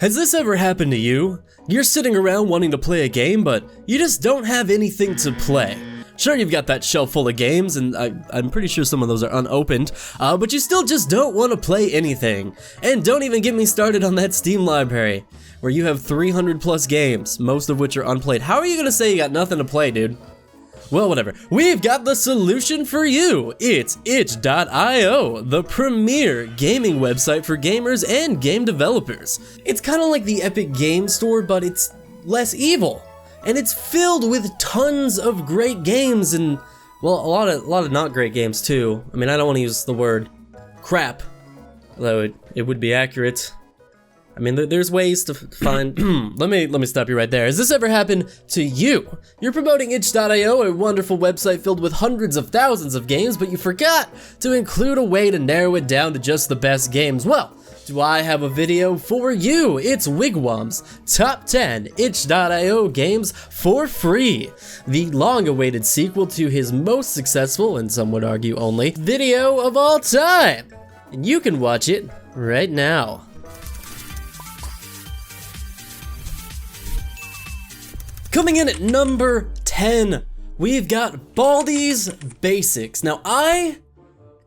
Has this ever happened to you? You're sitting around wanting to play a game, but you just don't have anything to play. Sure, you've got that shelf full of games, and I'm pretty sure some of those are unopened, but you still just don't want to play anything. And don't even get me started on that Steam library, where you have 300 plus games, most of which are unplayed. How are you gonna say you got nothing to play, dude? Well, whatever. We've got the solution for you. It's itch.io, the premier gaming website for gamers and game developers. It's kind of like the Epic Game Store, but it's less evil. And it's filled with tons of great games and, well, a lot of not great games too. I mean, I don't want to use the word crap, although it would be accurate. I mean, there's ways to find, let me stop you right there. Has this ever happened to you? You're promoting itch.io, a wonderful website filled with hundreds of thousands of games, but you forgot to include a way to narrow it down to just the best games. Well, do I have a video for you? It's Wigwam's Top 10 itch.io games for free. The long-awaited sequel to his most successful, and some would argue only, video of all time. And you can watch it right now. Coming in at number 10, we've got Baldies Basics. Now, I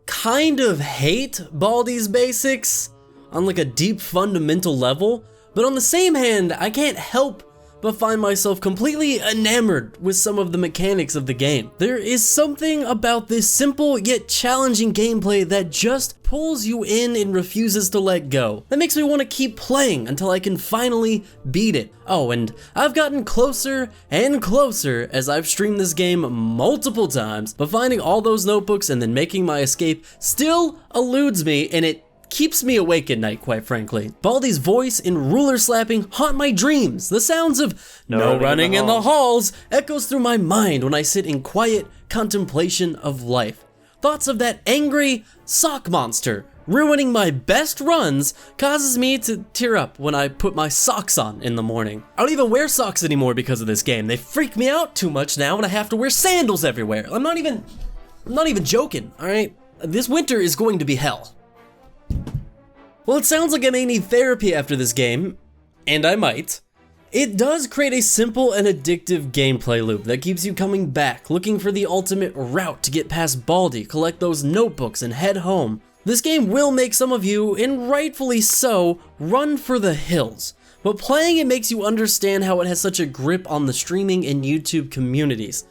kind of hate Baldies Basics on like a deep fundamental level, but on the same hand, I can't help but find myself completely enamored with some of the mechanics of the game. There is something about this simple yet challenging gameplay that just pulls you in and refuses to let go. That makes me want to keep playing until I can finally beat it. Oh, and I've gotten closer and closer as I've streamed this game multiple times, but finding all those notebooks and then making my escape still eludes me, and it keeps me awake at night, quite frankly. Baldi's voice and ruler slapping haunt my dreams. The sounds of no running in the halls echoes through my mind when I sit in quiet contemplation of life. Thoughts of that angry sock monster ruining my best runs causes me to tear up when I put my socks on in the morning. I don't even wear socks anymore because of this game. They freak me out too much now and I have to wear sandals everywhere. I'm not even joking, all right? This winter is going to be hell. Well, it sounds like I may need therapy after this game, and I might. It does create a simple and addictive gameplay loop that keeps you coming back, looking for the ultimate route to get past Baldi, collect those notebooks, and head home. This game will make some of you, and rightfully so, run for the hills. But playing it makes you understand how it has such a grip on the streaming and YouTube communities.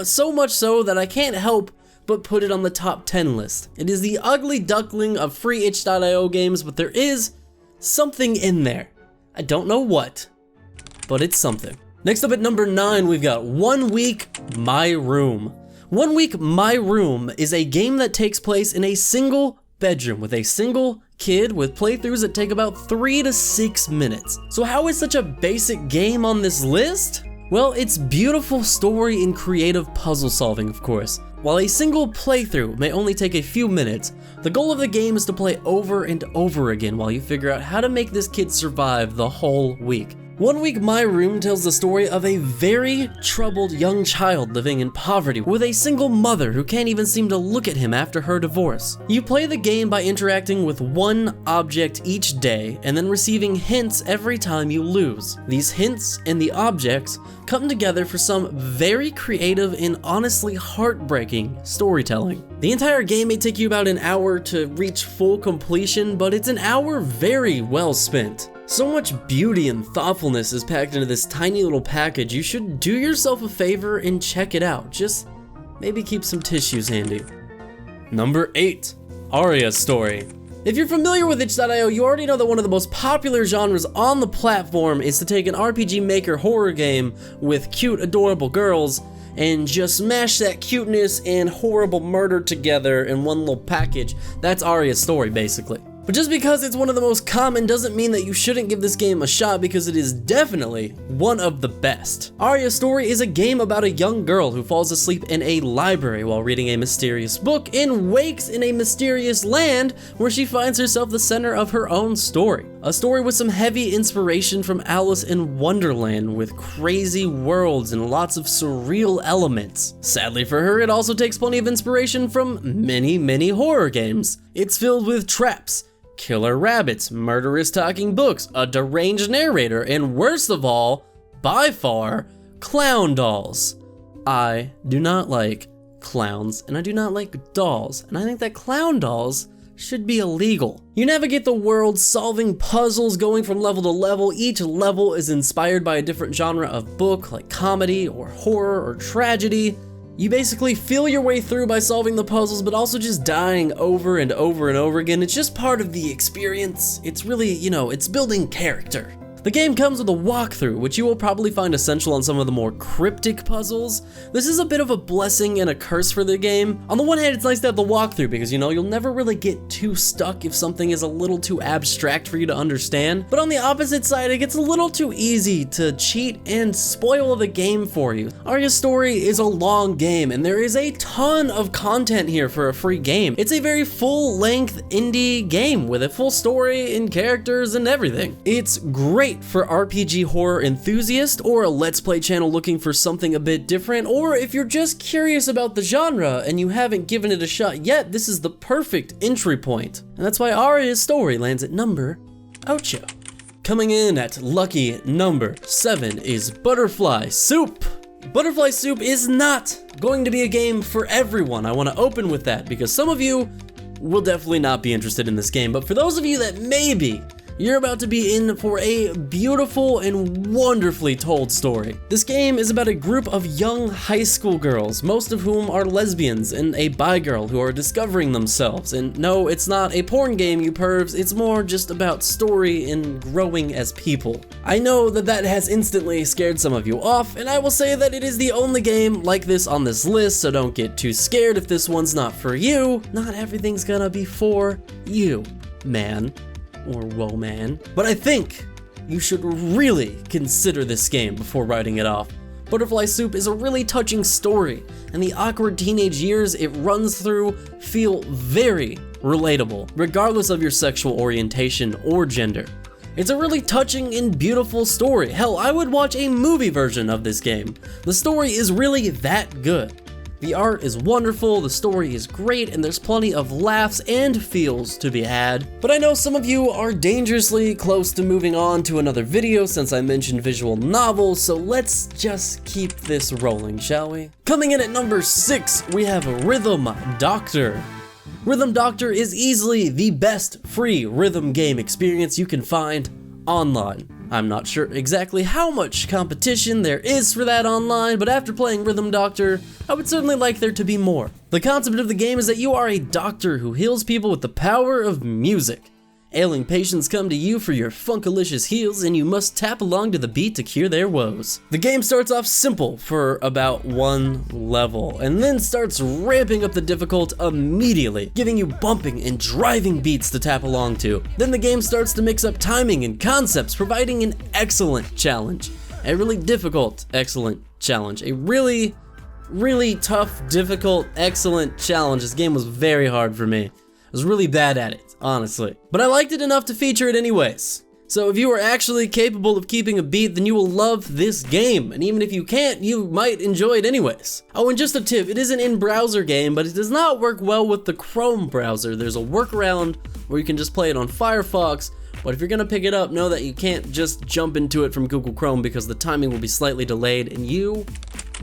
So much so that I can't help but put it on the top 10 list. It is the ugly duckling of free itch.io games, but there is something in there. I don't know what, but it's something. Next up at number 9, we've got 1 Week My Room. 1 Week My Room is a game that takes place in a single bedroom with a single kid with playthroughs that take about 3 to 6 minutes. So how is such a basic game on this list? Well, it's beautiful story and creative puzzle solving, of course. While a single playthrough may only take a few minutes, the goal of the game is to play over and over again while you figure out how to make this kid survive the whole week. 1 Week My Room tells the story of a very troubled young child living in poverty with a single mother who can't even seem to look at him after her divorce. You play the game by interacting with one object each day and then receiving hints every time you lose. These hints and the objects come together for some very creative and honestly heartbreaking storytelling. The entire game may take you about an hour to reach full completion, but it's an hour very well spent. So much beauty and thoughtfulness is packed into this tiny little package. You should do yourself a favor and check it out. Just maybe keep some tissues handy. Number 8, Aria Story. If you're familiar with itch.io, you already know that one of the most popular genres on the platform is to take an RPG Maker horror game with cute, adorable girls and just smash that cuteness and horrible murder together in one little package. That's Aria Story, basically. But just because it's one of the most common doesn't mean that you shouldn't give this game a shot, because it is definitely one of the best. Aria Story is a game about a young girl who falls asleep in a library while reading a mysterious book and wakes in a mysterious land where she finds herself the center of her own story. A story with some heavy inspiration from Alice in Wonderland, with crazy worlds and lots of surreal elements. Sadly for her, it also takes plenty of inspiration from many horror games. It's filled with traps, killer rabbits, murderous talking books, a deranged narrator, and worst of all, by far, clown dolls. I do not like clowns, and I do not like dolls, and I think that clown dolls should be illegal. You navigate the world solving puzzles, going from level to level. Each level is inspired by a different genre of book, like comedy or horror or tragedy. You basically feel your way through by solving the puzzles, but also just dying over and over and over again. It's just part of the experience. It's really, it's building character. The game comes with a walkthrough, which you will probably find essential on some of the more cryptic puzzles. This is a bit of a blessing and a curse for the game. On the one hand, it's nice to have the walkthrough because, you'll never really get too stuck if something is a little too abstract for you to understand. But on the opposite side, it gets a little too easy to cheat and spoil the game for you. Aria Story is a long game, and there is a ton of content here for a free game. It's a very full-length indie game with a full story and characters and everything. It's great for RPG horror enthusiasts or a Let's Play channel looking for something a bit different, or if you're just curious about the genre and you haven't given it a shot yet, this is the perfect entry point. And that's why Aria Story lands at number 8. Coming in at lucky number 7 is Butterfly Soup. Butterfly Soup is not going to be a game for everyone. I want to open with that because some of you will definitely not be interested in this game, but for those of you that may be, you're about to be in for a beautiful and wonderfully told story. This game is about a group of young high school girls, most of whom are lesbians, and a bi girl who are discovering themselves. And no, it's not a porn game, you pervs, it's more just about story and growing as people. I know that has instantly scared some of you off, and I will say that it is the only game like this on this list, so don't get too scared if this one's not for you. Not everything's gonna be for you, man. Or woman. But I think you should really consider this game before writing it off. Butterfly Soup is a really touching story, and the awkward teenage years it runs through feel very relatable, regardless of your sexual orientation or gender. It's a really touching and beautiful story. Hell, I would watch a movie version of this game. The story is really that good. The art is wonderful, the story is great, and there's plenty of laughs and feels to be had. But I know some of you are dangerously close to moving on to another video since I mentioned visual novels, so let's just keep this rolling, shall we? Coming in at number 6, we have Rhythm Doctor. Rhythm Doctor is easily the best free rhythm game experience you can find online. I'm not sure exactly how much competition there is for that online, but after playing Rhythm Doctor, I would certainly like there to be more. The concept of the game is that you are a doctor who heals people with the power of music. Ailing patients come to you for your funkalicious heals, and you must tap along to the beat to cure their woes. The game starts off simple for about 1 level, and then starts ramping up the difficult immediately, giving you bumping and driving beats to tap along to. Then the game starts to mix up timing and concepts, providing an excellent challenge. A really difficult, excellent challenge. A really tough, difficult, excellent challenge. This game was very hard for me. I was really bad at it, honestly. But I liked it enough to feature it anyways. So if you are actually capable of keeping a beat, then you will love this game. And even if you can't, you might enjoy it anyways. Oh, and just a tip, it is an in-browser game, but it does not work well with the Chrome browser. There's a workaround where you can just play it on Firefox, but if you're gonna pick it up, know that you can't just jump into it from Google Chrome because the timing will be slightly delayed and you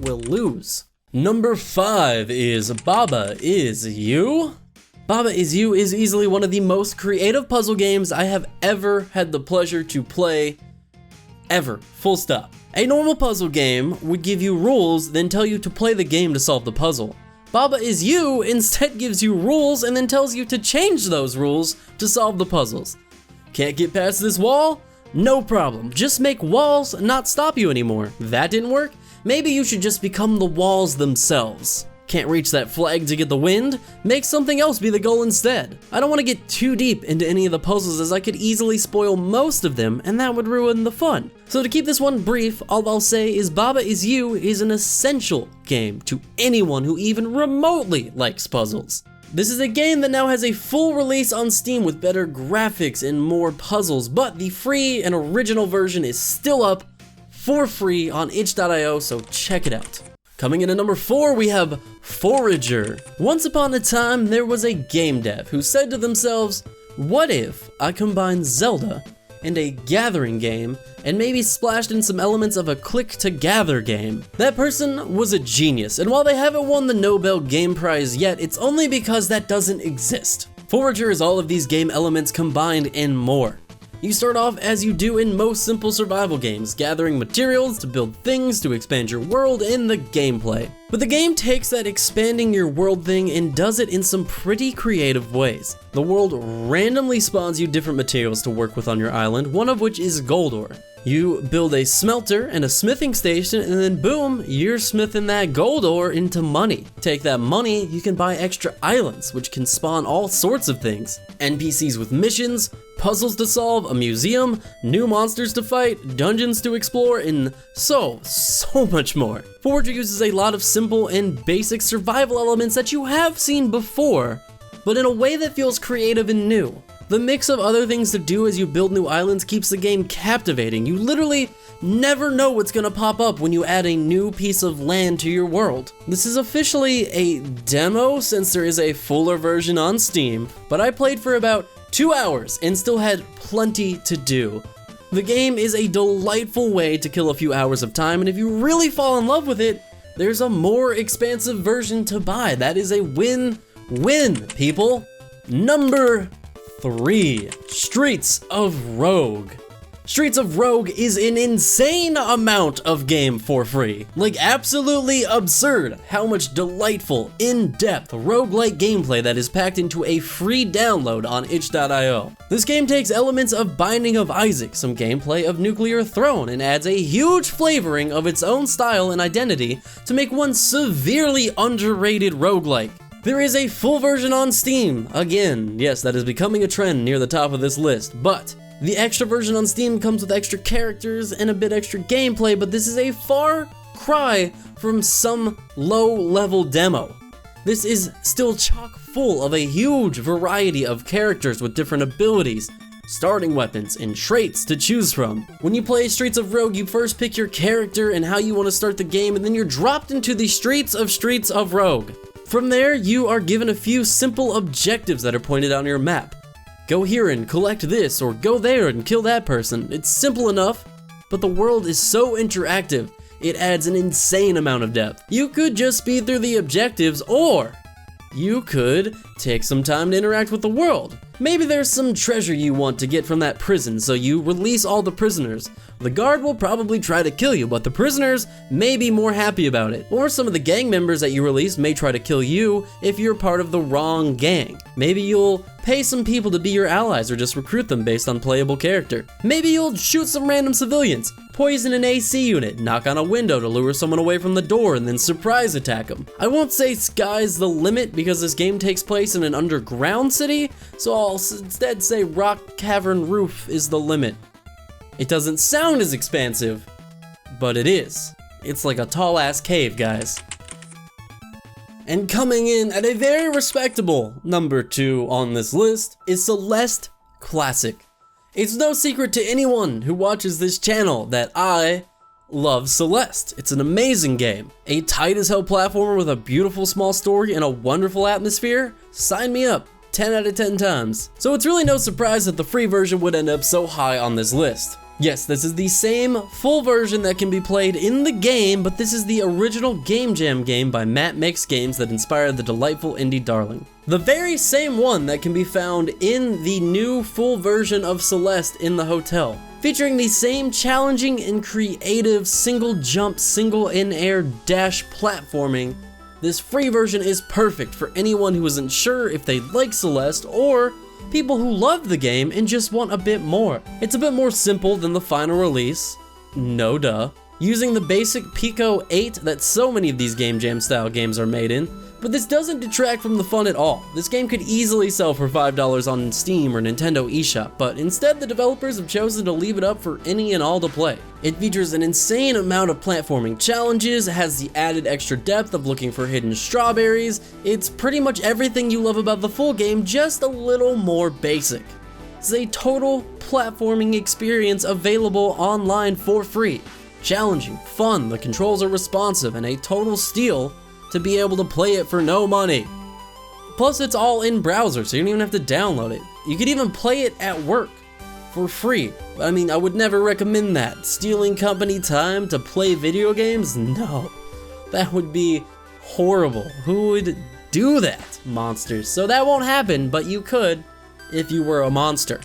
will lose. Number 5 is Baba Is You. Baba Is You is easily one of the most creative puzzle games I have ever had the pleasure to play, ever, full stop. A normal puzzle game would give you rules, then tell you to play the game to solve the puzzle. Baba Is You instead gives you rules and then tells you to change those rules to solve the puzzles. Can't get past this wall? No problem, just make walls not stop you anymore. That didn't work? Maybe you should just become the walls themselves. Can't reach that flag to get the wind? Make something else be the goal instead. I don't want to get too deep into any of the puzzles as I could easily spoil most of them and that would ruin the fun. So to keep this one brief, all I'll say is Baba Is You is an essential game to anyone who even remotely likes puzzles. This is a game that now has a full release on Steam with better graphics and more puzzles, but the free and original version is still up for free on itch.io, so check it out. Coming in at number 4, we have Forager. Once upon a time, there was a game dev who said to themselves, What if I combined Zelda and a gathering game, and maybe splashed in some elements of a click-to-gather game? That person was a genius, and while they haven't won the Nobel Game Prize yet, it's only because that doesn't exist. Forager is all of these game elements combined and more. You start off as you do in most simple survival games, gathering materials to build things to expand your world and the gameplay. But the game takes that expanding your world thing and does it in some pretty creative ways. The world randomly spawns you different materials to work with on your island, one of which is gold ore. You build a smelter and a smithing station, and then boom, you're smithing that gold ore into money. Take that money, you can buy extra islands, which can spawn all sorts of things. NPCs with missions, puzzles to solve, a museum, new monsters to fight, dungeons to explore, and so much more. Forager uses a lot of simple and basic survival elements that you have seen before, but in a way that feels creative and new. The mix of other things to do as you build new islands keeps the game captivating. You literally never know what's gonna pop up when you add a new piece of land to your world. This is officially a demo since there is a fuller version on Steam, but I played for about 2 hours and still had plenty to do. The game is a delightful way to kill a few hours of time, and if you really fall in love with it, there's a more expansive version to buy. That is a win-win, people. Number 3, Streets of Rogue. Streets of Rogue is an insane amount of game for free. Like, absolutely absurd how much delightful, in-depth, roguelike gameplay that is packed into a free download on itch.io. This game takes elements of Binding of Isaac, some gameplay of Nuclear Throne, and adds a huge flavoring of its own style and identity to make one severely underrated roguelike. There is a full version on Steam. Again, yes, that is becoming a trend near the top of this list, but the extra version on Steam comes with extra characters and a bit extra gameplay, but this is a far cry from some low-level demo. This is still chock full of a huge variety of characters with different abilities, starting weapons, and traits to choose from. When you play Streets of Rogue, you first pick your character and how you want to start the game, and then you're dropped into the Streets of Rogue. From there, you are given a few simple objectives that are pointed out on your map. Go here and collect this, or go there and kill that person. It's simple enough, but the world is so interactive, it adds an insane amount of depth. You could just speed through the objectives, or you could take some time to interact with the world. Maybe there's some treasure you want to get from that prison, so you release all the prisoners. The guard will probably try to kill you, but the prisoners may be more happy about it. Or some of the gang members that you release may try to kill you if you're part of the wrong gang. Maybe you'll pay some people to be your allies or just recruit them based on playable character. Maybe you'll shoot some random civilians, poison an AC unit, knock on a window to lure someone away from the door, and then surprise attack them. I won't say sky's the limit because this game takes place in an underground city, so I'll instead say rock cavern roof is the limit. It doesn't sound as expansive, but it is. It's like a tall ass cave, guys. And coming in at a very respectable number 2 on this list is Celeste Classic. It's no secret to anyone who watches this channel that I love Celeste. It's an amazing game. A tight as hell platformer with a beautiful small story and a wonderful atmosphere. Sign me up. 10 out of 10 times. So it's really no surprise that the free version would end up so high on this list. Yes, this is the same full version that can be played in the game, but this is the original Game Jam game by Matt Makes Games that inspired the delightful indie darling. The very same one that can be found in the new full version of Celeste in the hotel. Featuring the same challenging and creative single jump, single in-air dash platforming, this free version is perfect for anyone who isn't sure if they like Celeste or people who love the game and just want a bit more. It's a bit more simple than the final release, no duh, using the basic Pico 8 that so many of these Game Jam style games are made in, but this doesn't detract from the fun at all. This game could easily sell for $5 on Steam or Nintendo eShop, but instead the developers have chosen to leave it up for any and all to play. It features an insane amount of platforming challenges, has the added extra depth of looking for hidden strawberries. It's pretty much everything you love about the full game, just a little more basic. It's a total platforming experience available online for free. Challenging, fun, the controls are responsive, and a total steal to be able to play it for no money. Plus it's all in browser, so you don't even have to download it. You could even play it at work for free. I mean, I would never recommend that. Stealing company time to play video games? No, that would be horrible. Who would do that? Monsters. So that won't happen, but you could if you were a monster.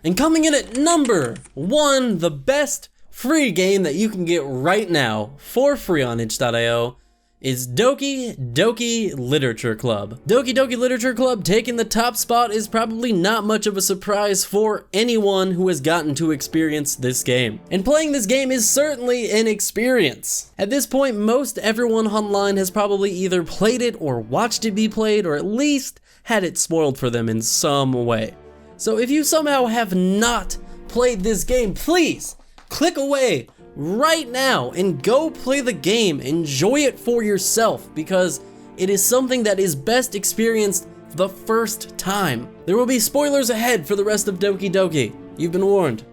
And coming in at number 1, the best free game that you can get right now for free on itch.io is DokiDoki Literature Club. DokiDoki Literature Club taking the top spot is probably not much of a surprise for anyone who has gotten to experience this game. And playing this game is certainly an experience. At this point, most everyone online has probably either played it or watched it be played, or at least had it spoiled for them in some way. So if you somehow have not played this game, please click away right now and go play the game. Enjoy it for yourself, because it is something that is best experienced the first time. There will be spoilers ahead for the rest of DokiDoki. You've been warned.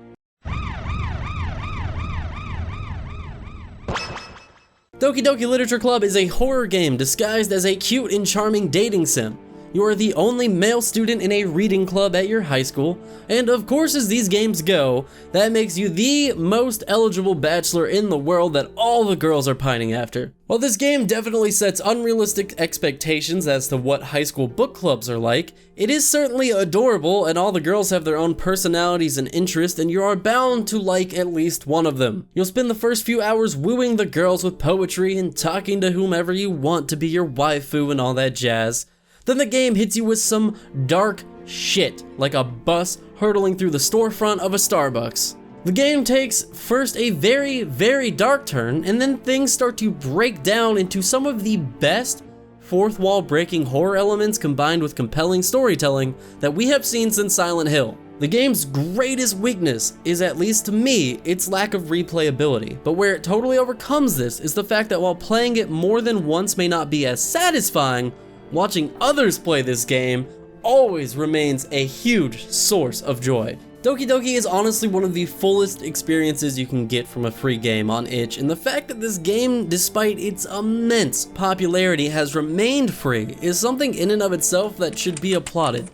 DokiDoki Literature Club is a horror game disguised as a cute and charming dating sim. You are the only male student in a reading club at your high school, and of course as these games go, that makes you the most eligible bachelor in the world that all the girls are pining after. While this game definitely sets unrealistic expectations as to what high school book clubs are like, it is certainly adorable and all the girls have their own personalities and interests, and you are bound to like at least one of them. You'll spend the first few hours wooing the girls with poetry and talking to whomever you want to be your waifu and all that jazz. Then the game hits you with some dark shit, like a bus hurtling through the storefront of a Starbucks. The game takes first a very, very dark turn, and then things start to break down into some of the best fourth wall breaking horror elements combined with compelling storytelling that we have seen since Silent Hill. The game's greatest weakness is, at least to me, its lack of replayability, but where it totally overcomes this is the fact that while playing it more than once may not be as satisfying, watching others play this game always remains a huge source of joy. DokiDoki is honestly one of the fullest experiences you can get from a free game on itch, and the fact that this game, despite its immense popularity, has remained free is something in and of itself that should be applauded.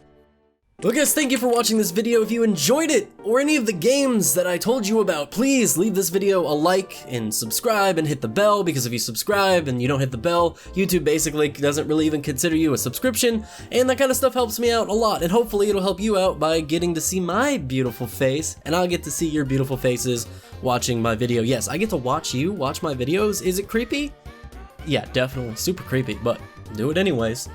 Well guys, thank you for watching this video. If you enjoyed it, or any of the games that I told you about, please leave this video a like and subscribe and hit the bell, because if you subscribe and you don't hit the bell, YouTube basically doesn't really even consider you a subscription, and that kind of stuff helps me out a lot, and hopefully it'll help you out by getting to see my beautiful face, and I'll get to see your beautiful faces watching my video. Yes, I get to watch you watch my videos. Is it creepy? Yeah, definitely super creepy, but do it anyways.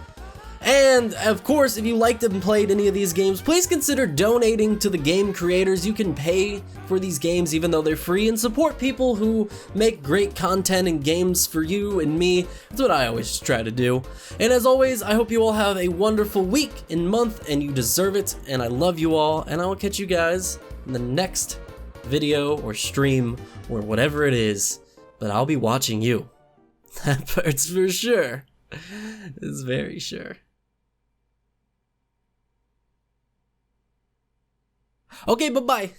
And of course, if you liked and played any of these games, please consider donating to the game creators. You can pay for these games even though they're free, and support people who make great content and games for you and me. That's what I always try to do. And as always, I hope you all have a wonderful week and month, and you deserve it, and I love you all, and I will catch you guys in the next video or stream or whatever it is, but I'll be watching you. That part's for sure. It's very sure. Okay, bye-bye.